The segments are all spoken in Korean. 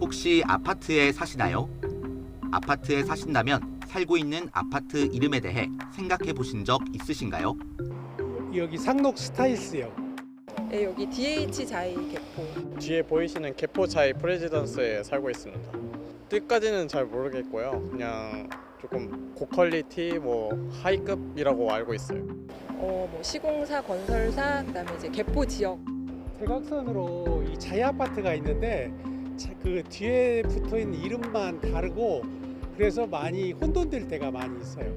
혹시 아파트에 사시나요? 아파트에 사신다면 살고 있는 아파트 이름에 대해 생각해 보신 적 있으신가요? 여기 상록 스타일스요. 네, 여기 DH 자이 개포. 뒤에 보이시는 개포차이 프레지던스에 살고 있습니다. 뜻까지는 잘 모르겠고요. 그냥 조금 고퀄리티 하이급이라고 알고 있어요. 뭐 시공사, 건설사, 그다음에 이제 개포 지역. 대각선으로 이 자이 아파트가 있는데 그 뒤에 붙어 있는 이름만 다르고 그래서 많이 혼돈될 때가 많이 있어요.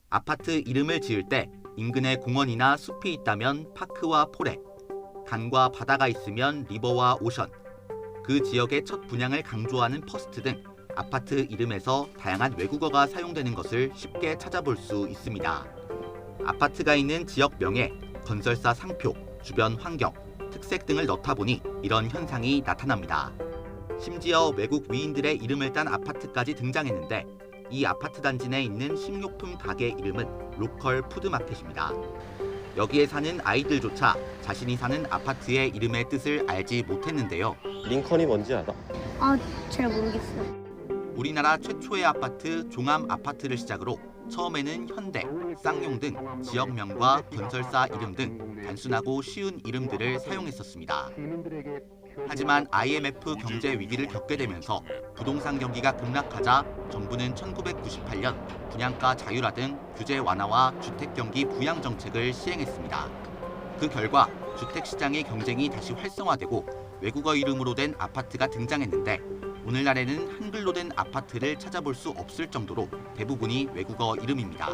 아파트 이름을 지을 때 인근에 공원이나 숲이 있다면 파크와 포레, 강과 바다가 있으면 리버와 오션, 그 지역의 첫 분양을 강조하는 퍼스트 등 아파트 이름에서 다양한 외국어가 사용되는 것을 쉽게 찾아볼 수 있습니다. 아파트가 있는 지역 명에 건설사 상표, 주변 환경, 특색 등을 넣다 보니 이런 현상이 나타납니다. 심지어 외국 위인들의 이름을 딴 아파트까지 등장했는데 이 아파트 단지 내에 있는 식료품 가게 이름은 로컬 푸드마켓입니다. 여기에 사는 아이들조차 자신이 사는 아파트의 이름의 뜻을 알지 못했는데요. 링컨이 뭔지 알아? 잘 모르겠어요. 우리나라 최초의 아파트 종암 아파트를 시작으로 처음에는 현대, 쌍용 등 지역명과 건설사 이름 등 단순하고 쉬운 이름들을 사용했었습니다. 하지만 IMF 경제 위기를 겪게 되면서 부동산 경기가 급락하자 정부는 1998년 분양가 자율화 등 규제 완화와 주택 경기 부양 정책을 시행했습니다. 그 결과 주택 시장의 경쟁이 다시 활성화되고 외국어 이름으로 된 아파트가 등장했는데 오늘날에는 한글로 된 아파트를 찾아볼 수 없을 정도로 대부분이 외국어 이름입니다.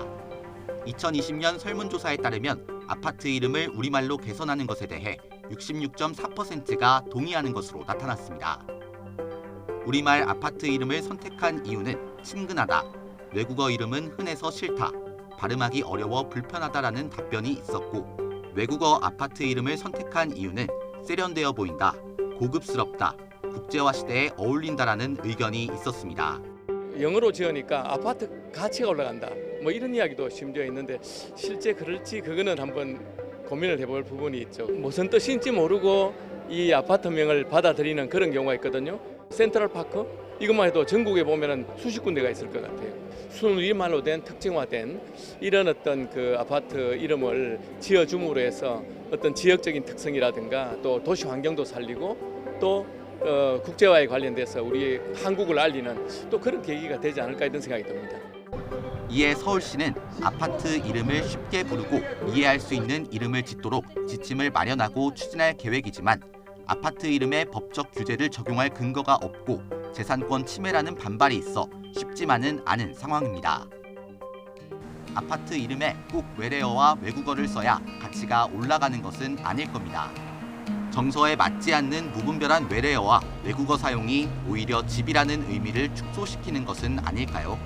2020년 설문조사에 따르면 아파트 이름을 우리말로 개선하는 것에 대해 66.4%가 동의하는 것으로 나타났습니다. 우리말 아파트 이름을 선택한 이유는 친근하다, 외국어 이름은 흔해서 싫다, 발음하기 어려워 불편하다라는 답변이 있었고 외국어 아파트 이름을 선택한 이유는 세련되어 보인다, 고급스럽다, 국제화 시대에 어울린다라는 의견이 있었습니다. 영어로 지으니까 아파트 가치가 올라간다. 이런 이야기도 심지어 있는데 실제 그럴지 그거는 한번 고민을 해볼 부분이 있죠. 무슨 뜻인지 모르고 이 아파트명을 받아들이는 그런 경우가 있거든요. 센트럴파크 이것만 해도 전국에 보면은 수십 군데가 있을 것 같아요. 순우리말로 된 특징화된 이런 어떤 그 아파트 이름을 지어줌으로 해서 어떤 지역적인 특성이라든가 또 도시 환경도 살리고 또 국제화에 관련돼서 우리 한국을 알리는 또 그런 계기가 되지 않을까 이런 생각이 듭니다. 이에 서울시는 아파트 이름을 쉽게 부르고 이해할 수 있는 이름을 짓도록 지침을 마련하고 추진할 계획이지만 아파트 이름에 법적 규제를 적용할 근거가 없고 재산권 침해라는 반발이 있어 쉽지만은 않은 상황입니다. 아파트 이름에 꼭 외래어와 외국어를 써야 가치가 올라가는 것은 아닐 겁니다. 정서에 맞지 않는 무분별한 외래어와 외국어 사용이 오히려 집이라는 의미를 축소시키는 것은 아닐까요?